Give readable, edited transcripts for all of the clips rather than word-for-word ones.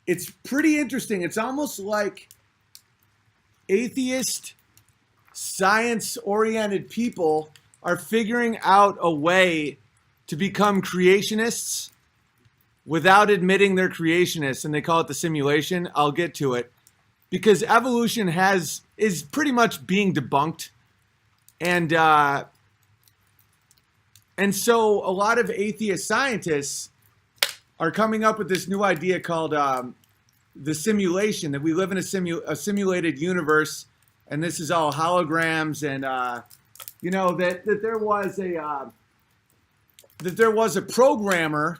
it's pretty interesting. It's almost like atheist, science oriented people are figuring out a way to become creationists without admitting they're creationists, and they call it the simulation. I'll get to it because evolution is pretty much being debunked, and so a lot of atheist scientists are coming up with this new idea called the simulation, that we live in a simulated universe, and this is all holograms, and that there was a programmer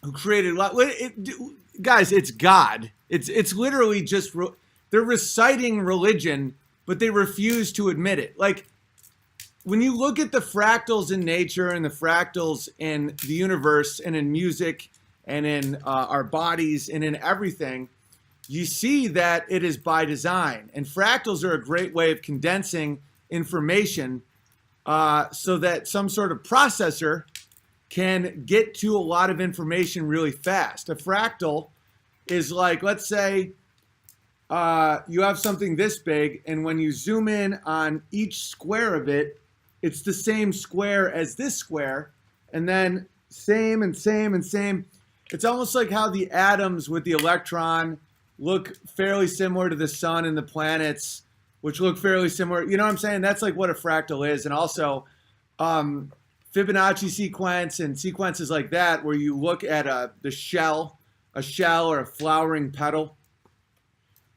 who created guys, it's God. It's literally just they're reciting religion, but they refuse to admit it. Like, when you look at the fractals in nature and the fractals in the universe and in music and in our bodies and in everything, you see that it is by design. And fractals are a great way of condensing information so that some sort of processor can get to a lot of information really fast. A fractal is like, let's say you have something this big, and when you zoom in on each square of it, it's the same square as this square, and then same and same and same. It's almost like how the atoms with the electron look fairly similar to the sun and the planets, which look fairly similar. You know what I'm saying? That's like what a fractal is. And also Fibonacci sequence and sequences like that, where you look at a shell or a flowering petal,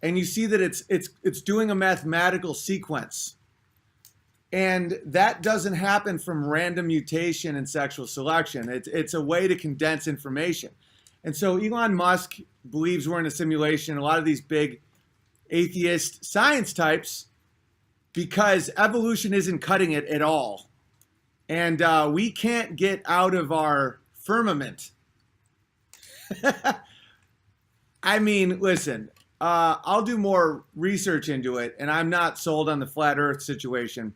and you see that it's doing a mathematical sequence. And that doesn't happen from random mutation and sexual selection. It's a way to condense information. And so Elon Musk believes we're in a simulation, a lot of these big atheist science types, because evolution isn't cutting it at all. And we can't get out of our firmament. I mean, listen, I'll do more research into it, and I'm not sold on the flat earth situation.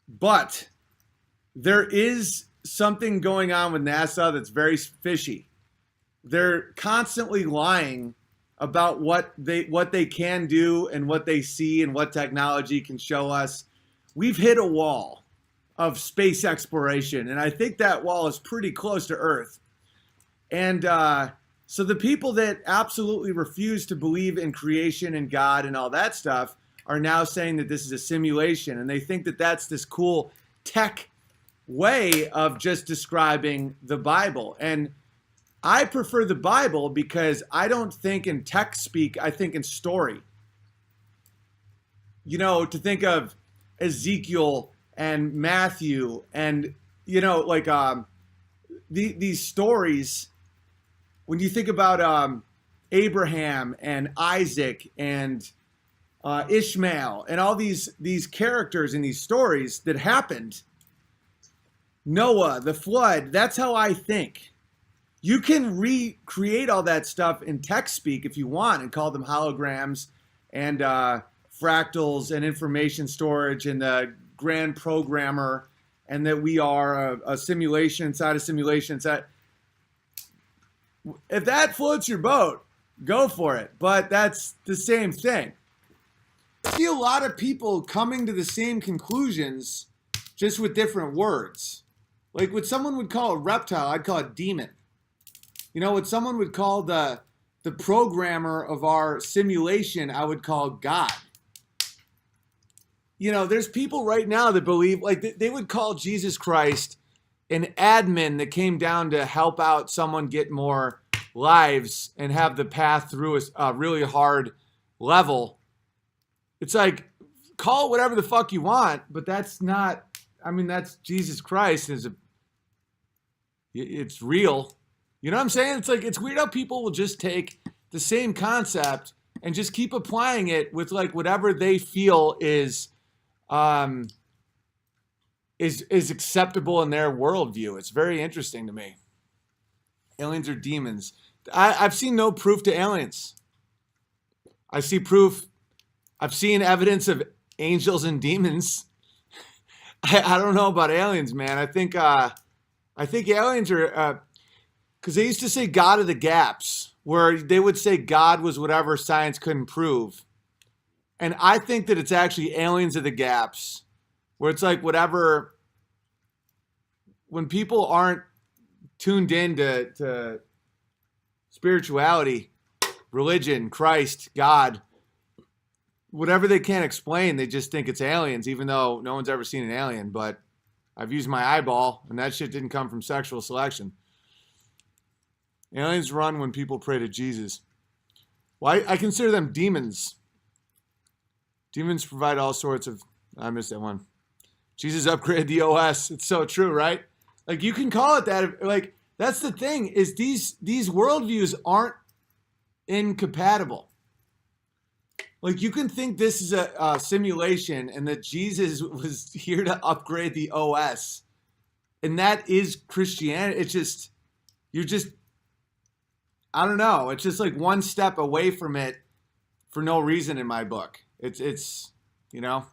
But there is something going on with NASA that's very fishy. They're constantly lying about what they can do and what they see and what technology can show us. We've hit a wall of space exploration, and I think that wall is pretty close to Earth. And so the people that absolutely refuse to believe in creation and God and all that stuff are now saying that this is a simulation, and they think that that's this cool tech way of just describing the Bible. And I prefer the Bible because I don't think in tech speak, I think in story. You know, to think of Ezekiel and Matthew and, you know, like these stories, when you think about Abraham and Isaac and Ishmael and all these characters in these stories that happened, Noah, the flood, that's how I think. You can recreate all that stuff in tech speak if you want and call them holograms and fractals and information storage and the grand programmer, and that we are a simulation inside a simulation inside. If that floats your boat, go for it. But that's the same thing. I see a lot of people coming to the same conclusions, just with different words. Like what someone would call a reptile, I'd call it demon. You know, what someone would call the programmer of our simulation, I would call God. You know, there's people right now that believe, like, they would call Jesus Christ an admin that came down to help out someone get more lives and have the path through a really hard level. It's like, call it whatever the fuck you want, but that's not, I mean, that's Jesus Christ. It's real. You know what I'm saying? It's like, it's weird how people will just take the same concept and just keep applying it with like whatever they feel is acceptable in their worldview. It's very interesting to me. Aliens are demons. I've seen no proof to aliens. I see proof. I've seen evidence of angels and demons. I don't know about aliens, man. I think aliens are. Because they used to say God of the gaps, where they would say God was whatever science couldn't prove. And I think that it's actually aliens of the gaps, where it's like whatever, when people aren't tuned in to spirituality, religion, Christ, God, whatever they can't explain, they just think it's aliens, even though no one's ever seen an alien. But I've used my eyeball, and that shit didn't come from sexual selection. Aliens run when people pray to Jesus. Well, I consider them demons. Demons provide all sorts of... I missed that one. Jesus upgraded the OS. It's so true, right? Like, you can call it that. Like, that's the thing, is these worldviews aren't incompatible. Like, you can think this is a simulation and that Jesus was here to upgrade the OS. And that is Christianity. It's just, I don't know. It's just like one step away from it for no reason in my book. It's you know.